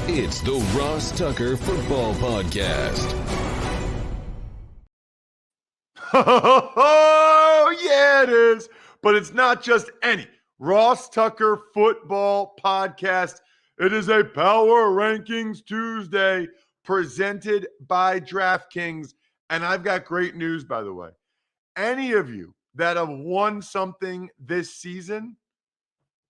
It's the Ross Tucker Football Podcast. Oh, yeah, it is. But it's not just any Ross Tucker Football Podcast. It is a Power Rankings Tuesday presented by DraftKings. And I've got great news, by the way. Any of you that have won something this season,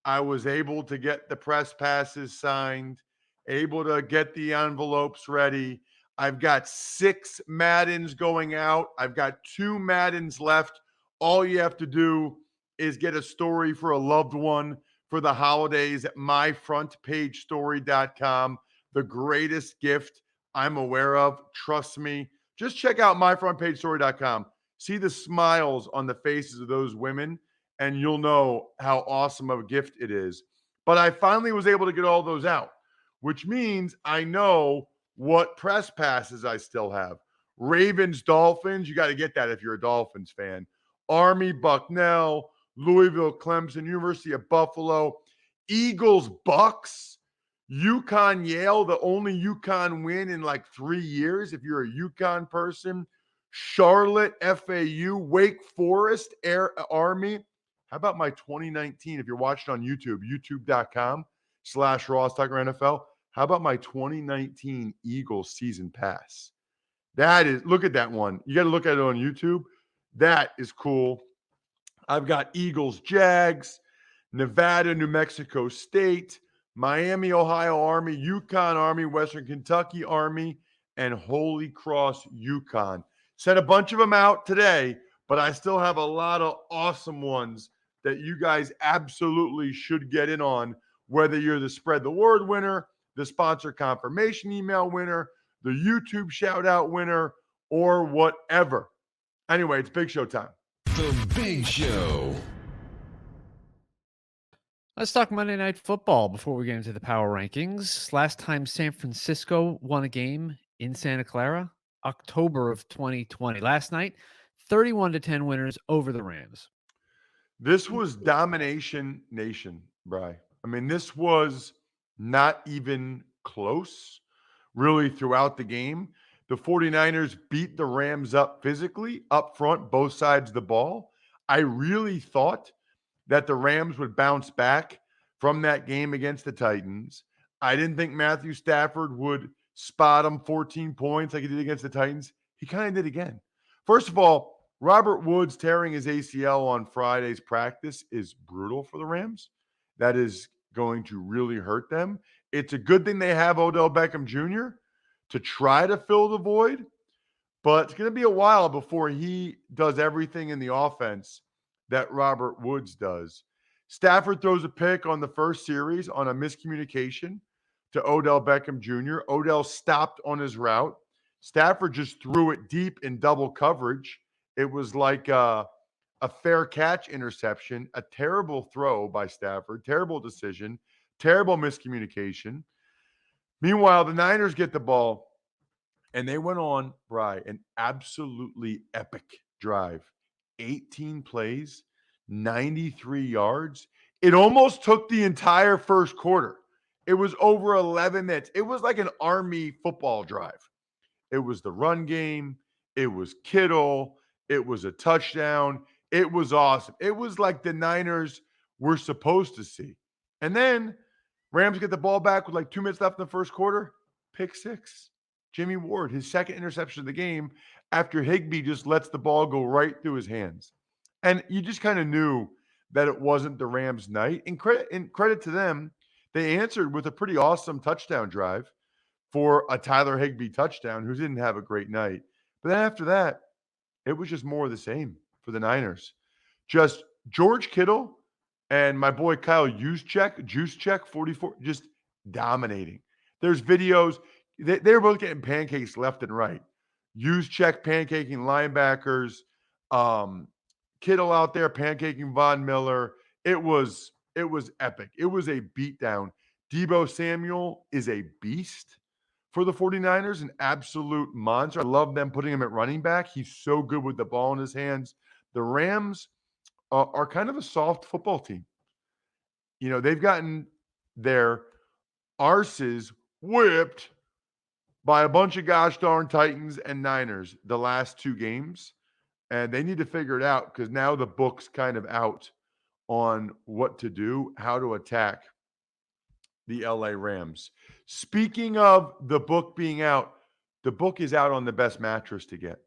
I was able to get the press passes signed, able to get the envelopes ready. I've got 6 Maddens going out. I've got 2 Maddens left. All you have to do is get a story for a loved one for the holidays at myfrontpagestory.com. The greatest gift I'm aware of. Trust me. Just check out myfrontpagestory.com. See the smiles on the faces of those women, and you'll know how awesome of a gift it is. But I finally was able to get all those out, which means I know what press passes I still have. Ravens, Dolphins, you got to get that if you're a Dolphins fan. Army, Bucknell, Louisville, Clemson, University of Buffalo, Eagles, Bucks, UConn, Yale, the only UConn win in like 3 years if you're a UConn person. Charlotte, FAU, Wake Forest, Army. How about my 2019, if you're watching on YouTube, youtube.com/Ross Tucker NFL. How about my 2019 Eagles season pass? That is, look at that one. You got to look at it on YouTube. That is cool. I've got Eagles, Jags, Nevada, New Mexico State, Miami, Ohio Army, UConn Army, Western Kentucky Army, and Holy Cross UConn. Sent a bunch of them out today, but I still have a lot of awesome ones that you guys absolutely should get in on, whether you're the Spread the Word winner, the sponsor confirmation email winner, the YouTube shout out winner, or whatever. Anyway, it's Big Show time. The Big Show. Let's talk Monday Night Football before we get into the power rankings. Last time San Francisco won a game in Santa Clara, October of 2020. Last night, 31-10 winners over the Rams. This was domination nation, Bri. I mean, this was not even close, really, throughout the game. The 49ers beat the Rams up physically, up front, both sides of the ball. I really thought that the Rams would bounce back from that game against the Titans. I didn't think Matthew Stafford would spot him 14 points like he did against the Titans. He kind of did again. First of all, Robert Woods tearing his ACL on Friday's practice is brutal for the Rams. That is going to really hurt them. It's a good thing they have Odell Beckham Jr. to try to fill the void, but it's going to be a while before he does everything in the offense that Robert Woods does. Stafford throws a pick on the first series on a miscommunication to Odell Beckham Jr. Odell stopped on his route. Stafford just threw it deep in double coverage. It was like a fair catch interception, a terrible throw by Stafford, terrible decision, terrible miscommunication. Meanwhile, the Niners get the ball, and they went on, Bri, an absolutely epic drive. 18 plays, 93 yards. It almost took the entire first quarter. It was over 11 minutes. It was like an Army football drive. It was the run game. It was Kittle. It was a touchdown. It was awesome. It was like the Niners were supposed to see. And then Rams get the ball back with like 2 minutes left in the first quarter. Pick six. Jimmy Ward, his second interception of the game after Higbee just lets the ball go right through his hands. And you just kind of knew that it wasn't the Rams' night. And credit to them, they answered with a pretty awesome touchdown drive for a Tyler Higbee touchdown, who didn't have a great night. But then after that, it was just more of the same for the Niners. Just George Kittle and my boy Kyle Juszczyk, 44, just dominating. There's videos. They're both getting pancakes left and right. Juszczyk pancaking linebackers. Kittle out there pancaking Von Miller. It was epic. It was a beatdown. Deebo Samuel is a beast for the 49ers, an absolute monster. I love them putting him at running back. He's so good with the ball in his hands. The Rams are kind of a soft football team. You know, they've gotten their arses whipped by a bunch of gosh darn Titans and Niners the last two games. And they need to figure it out because now the book's kind of out on what to do, how to attack the LA Rams. Speaking of the book being out, the book is out on the best mattress to get,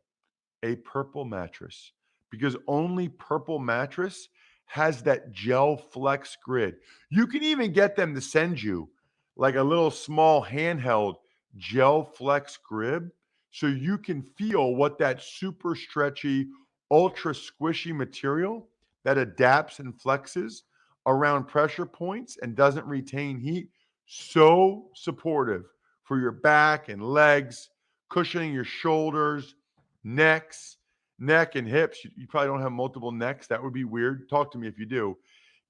a purple mattress, because only Purple Mattress has that gel flex grid. You can even get them to send you like a little small handheld gel flex grid so you can feel what that super stretchy, ultra squishy material that adapts and flexes around pressure points and doesn't retain heat. So supportive for your back and legs, cushioning your shoulders, neck and hips. You probably don't have multiple necks. That would be weird. Talk to me if you do.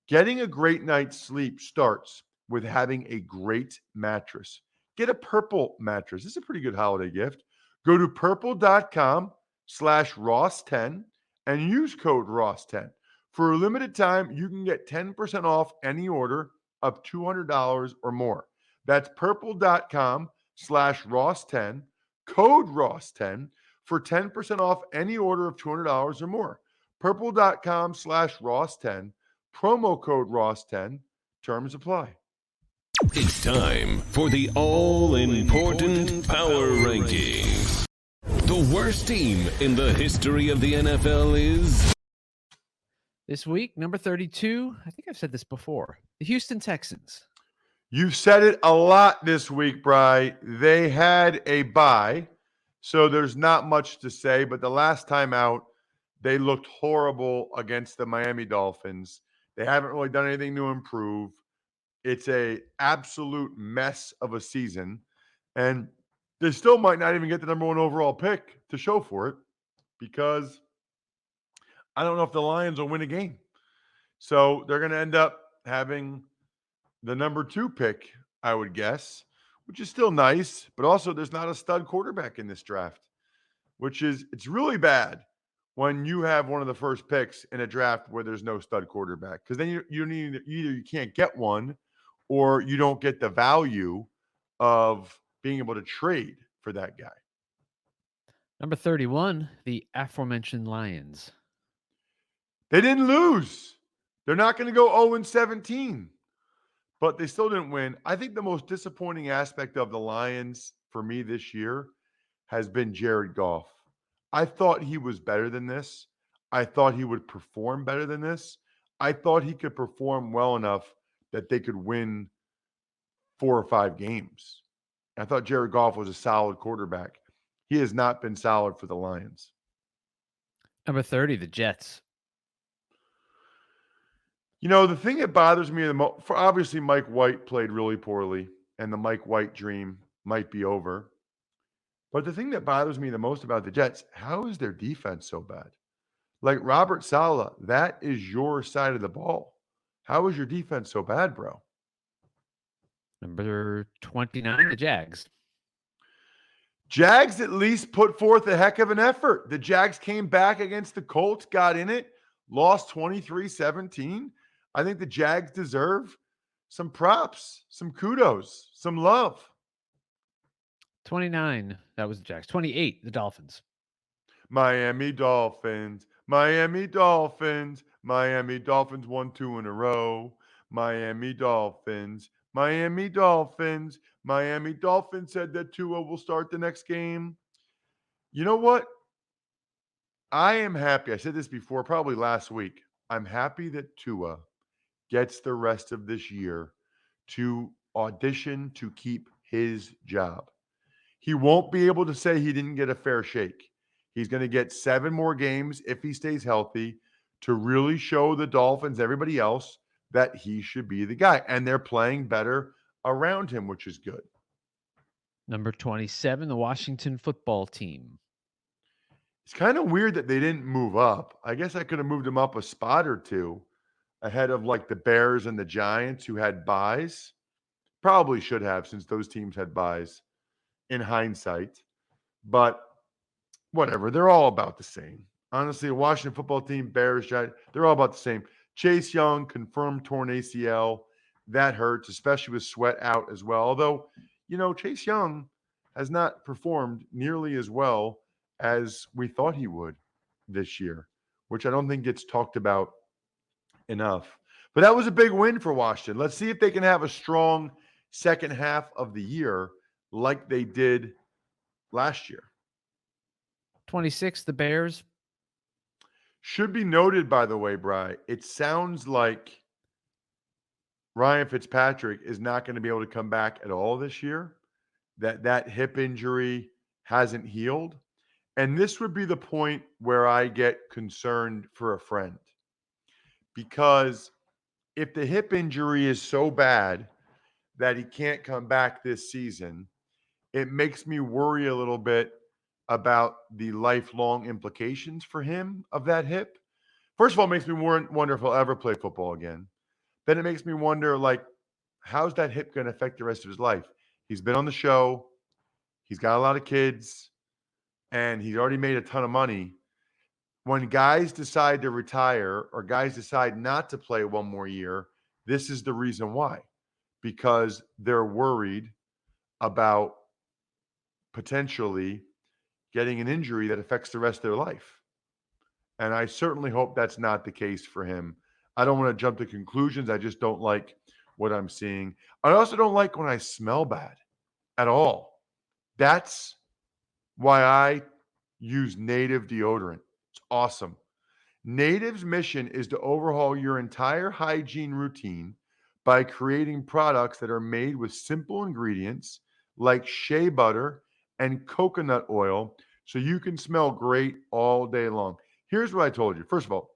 Getting a great night's sleep starts with having a great mattress. Get a Purple mattress. This is a pretty good holiday gift. Go to purple.com/Ross10 and use code Ross10. For a limited time, you can get 10% off any order of $200 or more. That's purple.com/Ross10, code Ross10 for 10% off any order of $200 or more. Purple.com/Ross10, promo code Ross10, terms apply. It's time for the all-important Power Rankings. The worst team in the history of the NFL is... This week, number 32, I think I've said this before, the Houston Texans. You've said it a lot this week, Bri. They had a bye, so there's not much to say, but the last time out, they looked horrible against the Miami Dolphins. They haven't really done anything to improve. It's a absolute mess of a season, and they still might not even get the number one overall pick to show for it because I don't know if the Lions will win a game. So they're going to end up having the number 2 pick, I would guess, which is still nice, but also there's not a stud quarterback in this draft, it's really bad when you have one of the first picks in a draft where there's no stud quarterback, because then either you can't get one or you don't get the value of being able to trade for that guy. Number 31, the aforementioned Lions. They didn't lose. They're not going to go 0-17, but they still didn't win. I think the most disappointing aspect of the Lions for me this year has been Jared Goff. I thought he was better than this. I thought he would perform better than this. I thought he could perform well enough that they could win 4 or 5 games. I thought Jared Goff was a solid quarterback. He has not been solid for the Lions. Number 30, the Jets. You know, the thing that bothers me the most, for obviously Mike White played really poorly, and the Mike White dream might be over. But the thing that bothers me the most about the Jets, how is their defense so bad? Like Robert Saleh, that is your side of the ball. How is your defense so bad, bro? Number 29, the Jags. Jags at least put forth a heck of an effort. The Jags came back against the Colts, got in it, lost 23-17. I think the Jags deserve some props, some kudos, some love. 29, that was the Jags. 28, the Dolphins. Miami Dolphins, Miami Dolphins, Miami Dolphins won 2 in a row. Miami Dolphins, Miami Dolphins, Miami Dolphins said that Tua will start the next game. You know what? I am happy. I said this before, probably last week. I'm happy that Tua gets the rest of this year to audition to keep his job. He won't be able to say he didn't get a fair shake. He's going to get 7 more games if he stays healthy to really show the Dolphins, everybody else, that he should be the guy. And they're playing better around him, which is good. Number 27, the Washington football team. It's kind of weird that they didn't move up. I guess I could have moved them up a spot or two ahead of like the Bears and the Giants who had buys. Probably should have, since those teams had buys in hindsight. But whatever, they're all about the same. Honestly, the Washington football team, Bears, Giants, they're all about the same. Chase Young, confirmed torn ACL. That hurts, especially with Sweat out as well. Although, Chase Young has not performed nearly as well as we thought he would this year, which I don't think gets talked about enough. But that was a big win for Washington. Let's see if they can have a strong second half of the year like they did last year. 26, the Bears. Should be noted, by the way, Bri, it sounds like Ryan Fitzpatrick is not going to be able to come back at all this year. That hip injury hasn't healed. And this would be the point where I get concerned for a friend. Because if the hip injury is so bad that he can't come back this season, it makes me worry a little bit about the lifelong implications for him of that hip. First of all, it makes me wonder if he'll ever play football again. Then it makes me wonder, how's that hip going to affect the rest of his life? He's been on the show. He's got a lot of kids, and he's already made a ton of money. When guys decide to retire or guys decide not to play one more year, this is the reason why. Because they're worried about potentially getting an injury that affects the rest of their life. And I certainly hope that's not the case for him. I don't want to jump to conclusions. I just don't like what I'm seeing. I also don't like when I smell bad at all. That's why I use Native deodorant. It's awesome. Native's mission is to overhaul your entire hygiene routine by creating products that are made with simple ingredients like shea butter and coconut oil so you can smell great all day long. Here's what I told you. First of all,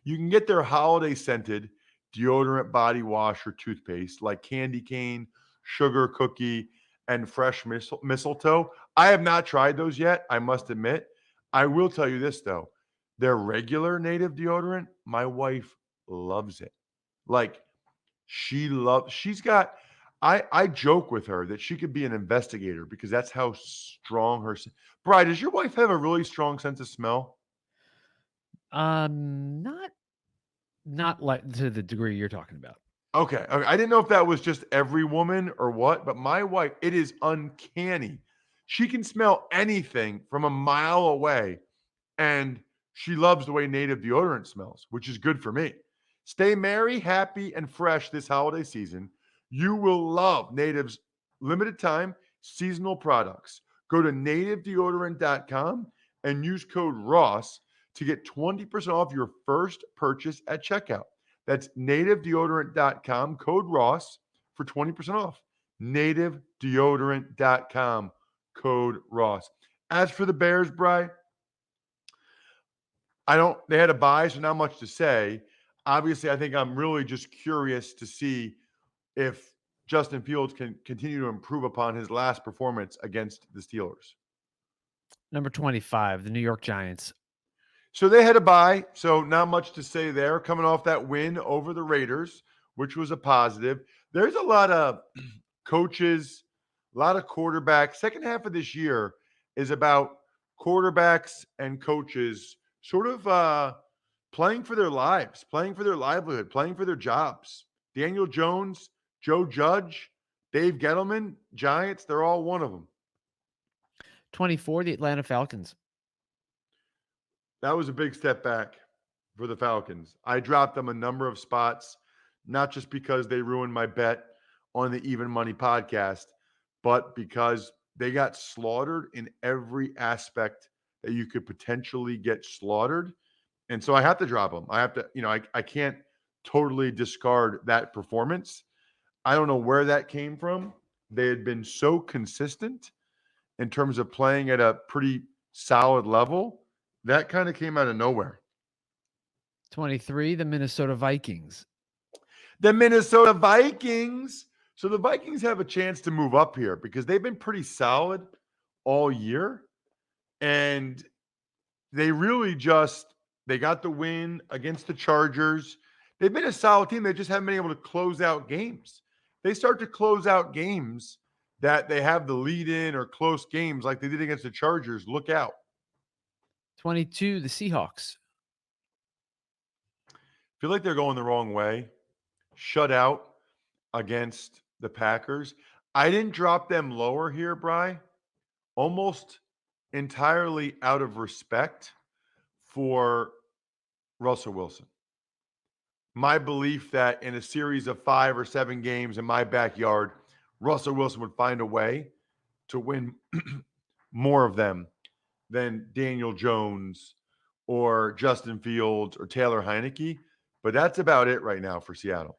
you can get their holiday scented deodorant body wash or toothpaste like candy cane, sugar cookie, and fresh mistletoe. I have not tried those yet, I must admit. I will tell you this, though. Their regular Native deodorant, my wife loves it. She's got, I joke with her that she could be an investigator because that's how strong her. Bride, does your wife have a really strong sense of smell? Not like to the degree you're talking about. Okay. I didn't know if that was just every woman or what, but my wife, it is uncanny. She can smell anything from a mile away, and she loves the way Native deodorant smells, which is good for me. Stay merry, happy, and fresh this holiday season. You will love Native's limited time seasonal products. Go to nativedeodorant.com and use code Ross to get 20% off your first purchase at checkout. That's nativedeodorant.com, code Ross for 20% off. Nativedeodorant.com, code Ross. As for the Bears, Bri, they had a bye, so not much to say. Obviously, I think I'm really just curious to see if Justin Fields can continue to improve upon his last performance against the Steelers. Number 25, the New York Giants. So they had a bye, so not much to say there. Coming off that win over the Raiders, which was a positive. There's a lot of coaches, a lot of quarterbacks. Second half of this year is about quarterbacks and coaches sort of playing for their lives, playing for their livelihood, playing for their jobs. Daniel Jones, Joe Judge, Dave Gettleman, Giants, they're all one of them. 24, the Atlanta Falcons. That was a big step back for the Falcons. I dropped them a number of spots, not just because they ruined my bet on the Even Money podcast, but because they got slaughtered in every aspect that you could potentially get slaughtered. And so I have to drop them. I have to, I can't totally discard that performance. I don't know where that came from. They had been so consistent in terms of playing at a pretty solid level. That kind of came out of nowhere. 23, the Minnesota Vikings. The Minnesota Vikings. So the Vikings have a chance to move up here because they've been pretty solid all year. And they really they got the win against the Chargers. They've been a solid team. They just haven't been able to close out games. They start to close out games that they have the lead in or close games like they did against the Chargers. Look out. 22, the Seahawks. Feel like they're going the wrong way. Shut out against the Packers. I didn't drop them lower here, Bry, almost entirely out of respect for Russell Wilson. My belief that in a series of 5 or 7 games in my backyard, Russell Wilson would find a way to win more of them than Daniel Jones or Justin Fields or Taylor Heineke. But that's about it right now for Seattle.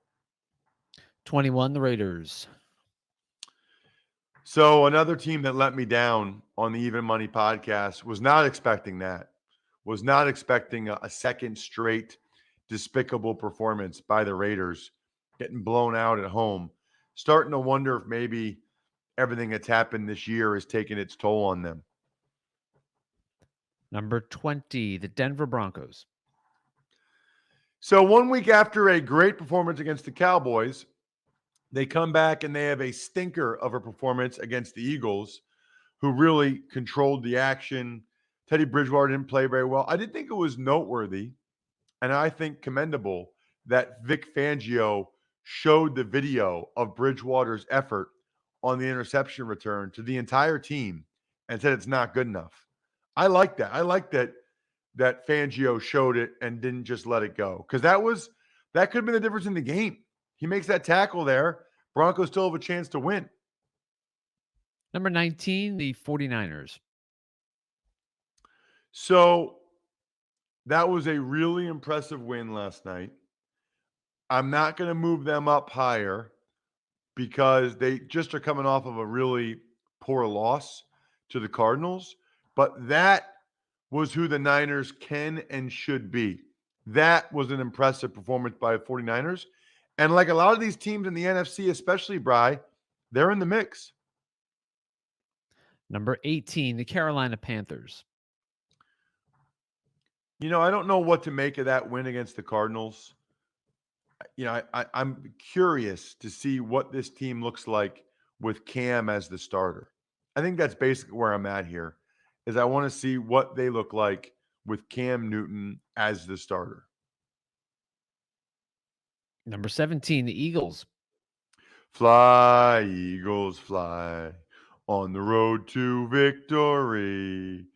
21, the Raiders. So another team that let me down on the Even Money podcast, was not expecting that. Was not expecting a second straight despicable performance by the Raiders, getting blown out at home. Starting to wonder if maybe everything that's happened this year is taking its toll on them. Number 20, the Denver Broncos. So 1 week after a great performance against the Cowboys, they come back and they have a stinker of a performance against the Eagles, who really controlled the action. Teddy Bridgewater didn't play very well. I did think it was noteworthy, and I think commendable, that Vic Fangio showed the video of Bridgewater's effort on the interception return to the entire team and said it's not good enough. I like that. I like that Fangio showed it and didn't just let it go, because that could have been the difference in the game. He makes that tackle there. Broncos still have a chance to win. Number 19, the 49ers. So that was a really impressive win last night. I'm not going to move them up higher because they just are coming off of a really poor loss to the Cardinals. But that was who the Niners can and should be. That was an impressive performance by the 49ers. And like a lot of these teams in the NFC, especially, Bry, they're in the mix. Number 18, the Carolina Panthers. I don't know what to make of that win against the Cardinals. I'm curious to see what this team looks like with Cam as the starter. I think that's basically where I'm at here, is I want to see what they look like with Cam Newton as the starter. Number 17, the Eagles. Fly, Eagles, fly on the road to victory.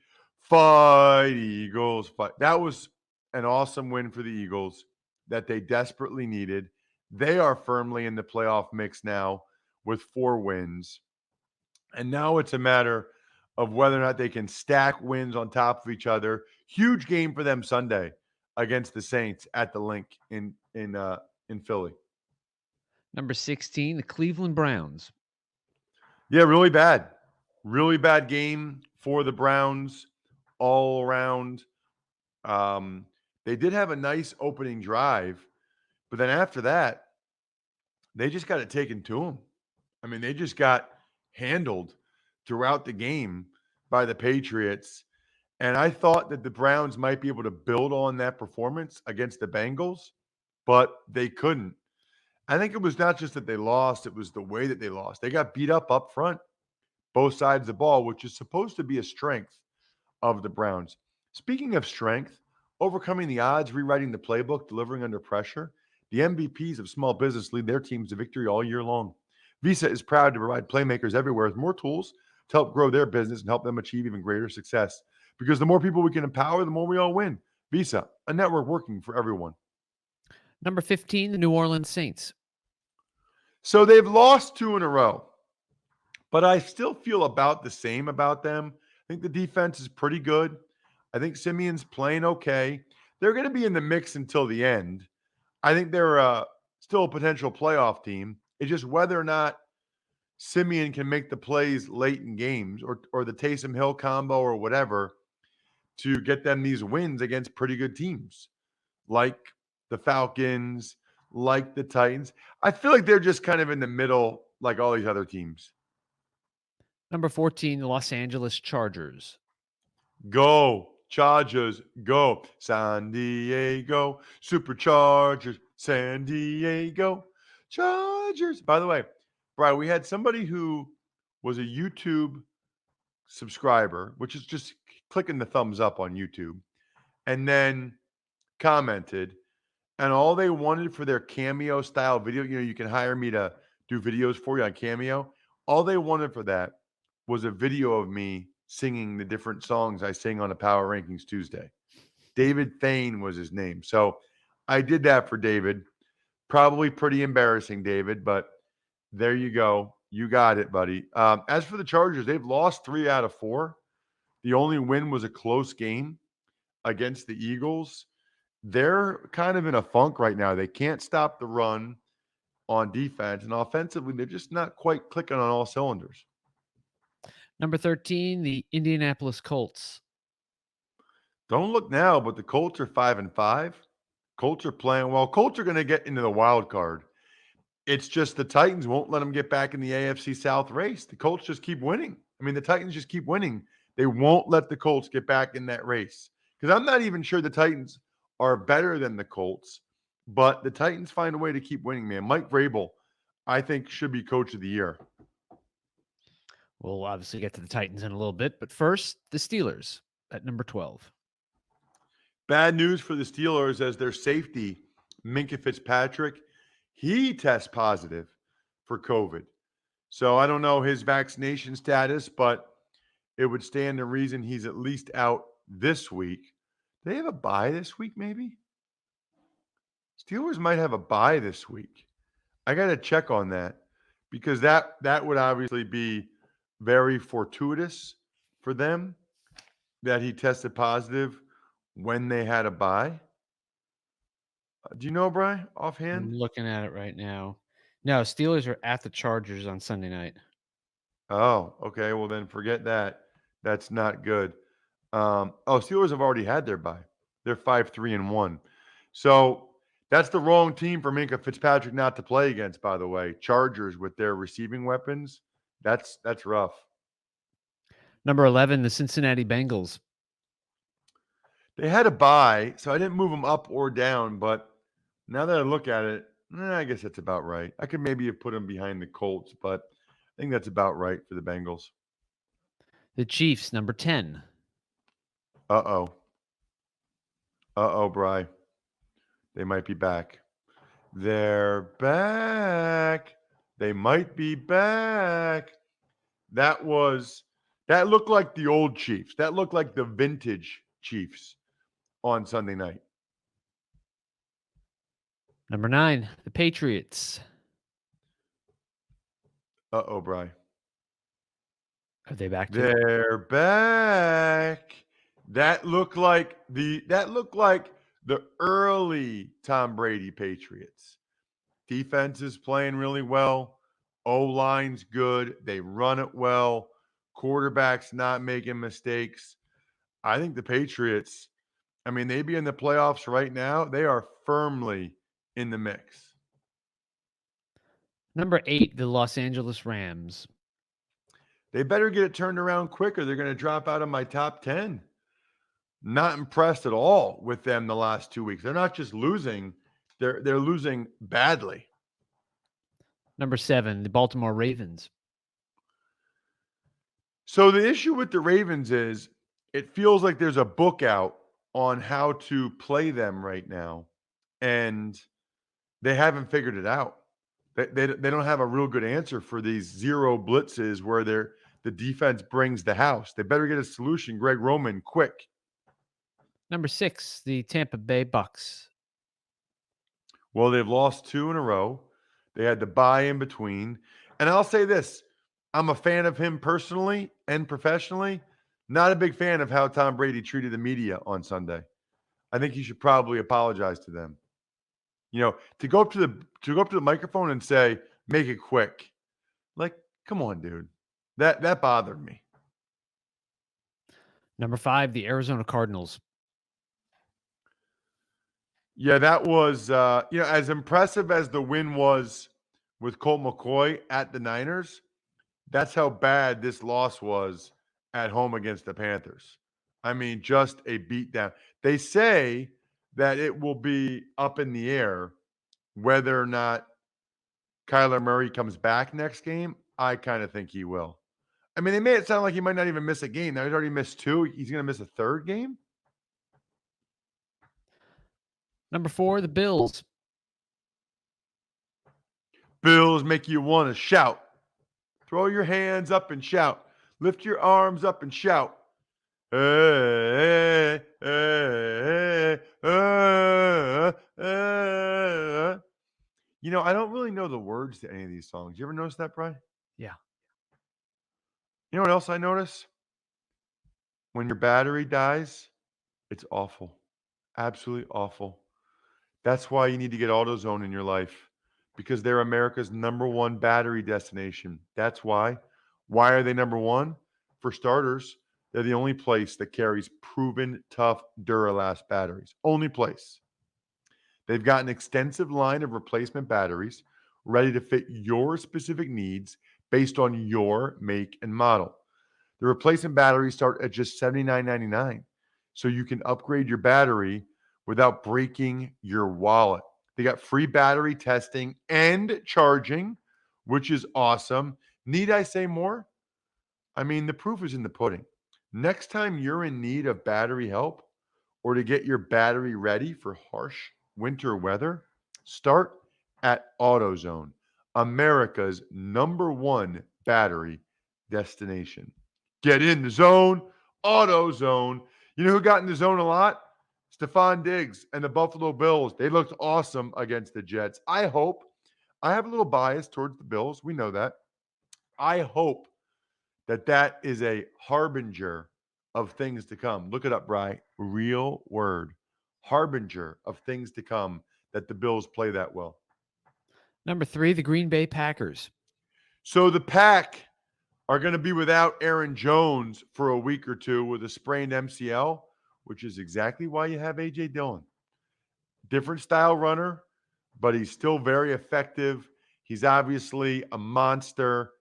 Fight, Eagles, fight. That was an awesome win for the Eagles that they desperately needed. They are firmly in the playoff mix now with 4 wins. And now it's a matter of whether or not they can stack wins on top of each other. Huge game for them Sunday against the Saints at the Link in Philly. Number 16, the Cleveland Browns. Yeah, really bad. Really bad game for the Browns all around. They did have a nice opening drive, but then after that, they just got it taken to them. I mean, they just got handled throughout the game by the Patriots. And I thought that the Browns might be able to build on that performance against the Bengals, but they couldn't. I think it was not just that they lost, it was the way that they lost. They got beat up front, both sides of the ball, which is supposed to be a strength of the Browns. Speaking of strength, overcoming the odds, rewriting the playbook, delivering under pressure, the MVPs of small business lead their teams to victory all year long. Visa is proud to provide playmakers everywhere with more tools to help grow their business and help them achieve even greater success. Because the more people we can empower, the more we all win. Visa, a network working for everyone. Number 15, the New Orleans Saints. So they've lost 2 in a row, but I still feel about the same about them. I think the defense is pretty good. I think Simeon's playing okay. They're going to be in the mix until the end. I think they're still a potential playoff team. It's just whether or not Simeon can make the plays late in games or the Taysom Hill combo or whatever to get them these wins against pretty good teams like the Falcons, like the Titans. I feel like they're just kind of in the middle like all these other teams. Number 14, the Los Angeles Chargers. Go, Chargers, go. San Diego, Superchargers, San Diego, Chargers. By the way, Brian, we had somebody who was a YouTube subscriber, which is just clicking the thumbs up on YouTube, and then commented, and all they wanted for their Cameo style video, you can hire me to do videos for you on Cameo. All they wanted for that was a video of me singing the different songs I sing on a Power Rankings Tuesday. David Thane was his name. So I did that for David. Probably pretty embarrassing, David, but there you go. You got it, buddy. As for the Chargers, they've lost 3 out of 4. The only win was a close game against the Eagles. They're kind of in a funk right now. They can't stop the run on defense, and offensively, they're just not quite clicking on all cylinders. Number 13, the Indianapolis Colts. Don't look now, but the Colts are 5-5. Colts are playing well. Colts are going to get into the wild card. It's just the Titans won't let them get back in the AFC South race. The Colts just keep winning. I mean, the Titans just keep winning. They won't let the Colts get back in that race. Because I'm not even sure the Titans are better than the Colts, but the Titans find a way to keep winning, man. Mike Vrabel, I think, should be coach of the year. We'll obviously get to the Titans in a little bit, but first, the Steelers at number 12. Bad news for the Steelers as their safety, Minkah Fitzpatrick, he tests positive for COVID. So I don't know his vaccination status, but it would stand to reason he's at least out this week. Do they have a bye this week, maybe? Steelers might have a bye this week. I got to check on that because that would obviously be very fortuitous for them that he tested positive when they had a bye. Do you know, Brian, offhand? I'm looking at it right now. No, Steelers are at the Chargers on Sunday night. Oh, okay. Well, then forget that. That's not good. Steelers have already had their bye. They're 5-3-1. So that's the wrong team for Minkah Fitzpatrick not to play against, by the way. Chargers with their receiving weapons. That's rough. Number 11, the Cincinnati Bengals. They had a bye, so I didn't move them up or down, but now that I look at it, I guess that's about right. I could maybe have put them behind the Colts, but I think that's about right for the Bengals. The Chiefs, number 10. Uh-oh, Bri. They might be back. They're back. They might be back. That looked like the old Chiefs. That looked like the vintage Chiefs on Sunday night. Number 9, the Patriots. Uh-oh, Bri. Are they back? They're back. That looked like the early Tom Brady Patriots. Defense is playing really well. O-line's good. They run it well. Quarterback's not making mistakes. I think the Patriots, they be in the playoffs right now. They are firmly in the mix. Number 8, the Los Angeles Rams. They better get it turned around quicker. They're going to drop out of my top 10. Not impressed at all with them the last 2 weeks. They're not just losing, they're losing badly. Number 7, the Baltimore Ravens. So the issue with the Ravens is it feels like there's a book out on how to play them right now, and they haven't figured it out. They don't have a real good answer for these zero blitzes where the defense brings the house. They better get a solution, Greg Roman, quick. Number 6, the Tampa Bay Bucks. Well, they've lost 2 in a row. They had the bye in between. And I'll say this, I'm a fan of him personally and professionally. Not a big fan of how Tom Brady treated the media on Sunday. I think he should probably apologize to them. To go up to the microphone and say, "Make it quick." Like, come on, dude. That bothered me. Number 5, the Arizona Cardinals. Yeah, that was as impressive as the win was with Colt McCoy at the Niners, that's how bad this loss was at home against the Panthers. Just a beatdown. They say that it will be up in the air whether or not Kyler Murray comes back next game. I kind of think he will. They made it sound like he might not even miss a game. Now he's already missed 2. He's going to miss a third game? Number 4, the Bills. Bills make you want to shout. Throw your hands up and shout. Lift your arms up and shout. Hey, hey, hey, hey. You know, I don't really know the words to any of these songs. You ever notice that, Brian? Yeah. You know what else I notice? When your battery dies, it's awful. Absolutely awful. That's why you need to get AutoZone in your life, because they're America's #1 battery destination. That's why. Why are they #1? For starters, they're the only place that carries proven tough Duralast batteries. Only place. They've got an extensive line of replacement batteries ready to fit your specific needs based on your make and model. The replacement batteries start at just $79.99, so you can upgrade your battery without breaking your wallet. They got free battery testing and charging, which is awesome. Need I say more? I mean, the proof is in the pudding. Next time you're in need of battery help or to get your battery ready for harsh winter weather, start at AutoZone, America's #1 battery destination. Get in the zone, AutoZone. You know who got in the zone a lot? Stephon Diggs and the Buffalo Bills. They looked awesome against the Jets. I have a little bias towards the Bills. We know that. I hope that is a harbinger of things to come. Look it up, Bri. Real word. Harbinger of things to come that the Bills play that well. Number 3, the Green Bay Packers. So the Pack are going to be without Aaron Jones for a week or two with a sprained MCL, which is exactly why you have A.J. Dillon. Different style runner, but he's still very effective. He's obviously a monster.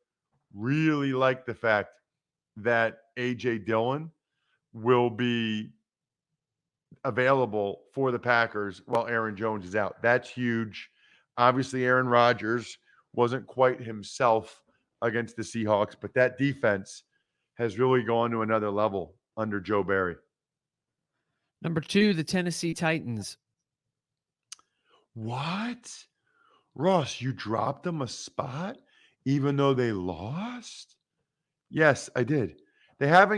Really like the fact that A.J. Dillon will be available for the Packers while Aaron Jones is out. That's huge. Obviously, Aaron Rodgers wasn't quite himself against the Seahawks, but that defense has really gone to another level under Joe Barry. Number 2, the Tennessee Titans. What? Ross, you dropped them a spot even though they lost? Yes, I did. They had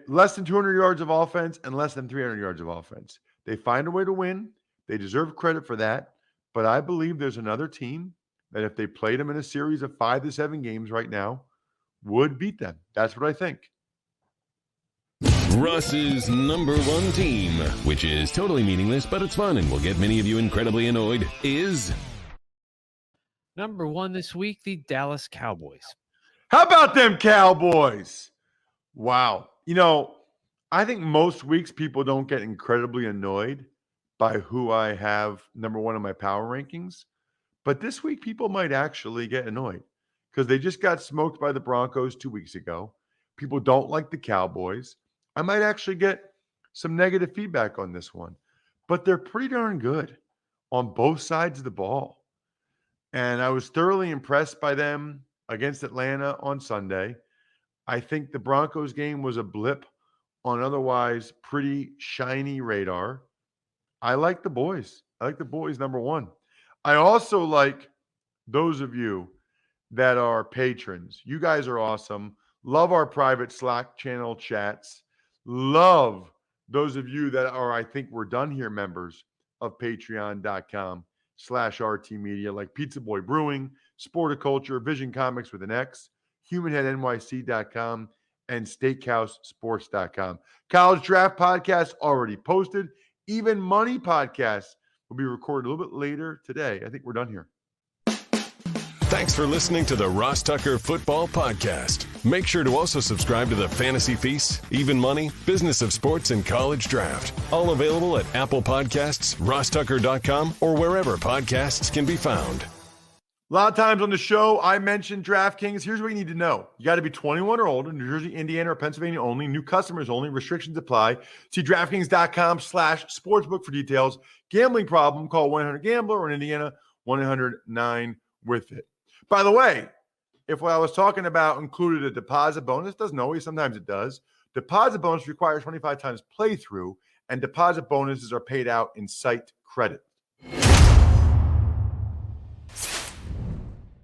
less than 200 yards of offense and less than 300 yards of offense. They find a way to win. They deserve credit for that. But I believe there's another team that if they played them in a series of 5 to 7 games right now, would beat them. That's what I think. Russ's #1 team, which is totally meaningless, but it's fun and will get many of you incredibly annoyed, is... Number 1 this week, the Dallas Cowboys. How about them Cowboys? Wow. You know, I think most weeks people don't get incredibly annoyed by who I have #1 in my power rankings. But this week, people might actually get annoyed because they just got smoked by the Broncos 2 weeks ago. People don't like the Cowboys. I might actually get some negative feedback on this one, but they're pretty darn good on both sides of the ball. And I was thoroughly impressed by them against Atlanta on Sunday. I think the Broncos game was a blip on otherwise pretty shiny radar. I like the boys. I like the boys #1. I also like those of you that are patrons. You guys are awesome. Love our private Slack channel chats. Love those of you that are, I think we're done here, members of patreon.com/RT Media, like Pizza Boy Brewing, Sporticulture, Vision Comics with an X, HumanHeadNYC.com, and SteakhouseSports.com. College Draft Podcast already posted. Even Money Podcast will be recorded a little bit later today. I think we're done here. Thanks for listening to the Ross Tucker Football Podcast. Make sure to also subscribe to the Fantasy Feast, Even Money, Business of Sports, and College Draft. All available at Apple Podcasts, RossTucker.com, or wherever podcasts can be found. A lot of times on the show, I mentioned DraftKings. Here's what you need to know. You got to be 21 or older, New Jersey, Indiana, or Pennsylvania only. New customers only. Restrictions apply. See DraftKings.com/sportsbook for details. Gambling problem, call 1-800-GAMBLER, or in Indiana, 1-800-9-WITH-IT. By the way, if what I was talking about included a deposit bonus, doesn't always, sometimes it does. Deposit bonus requires 25 times playthrough, and deposit bonuses are paid out in site credit.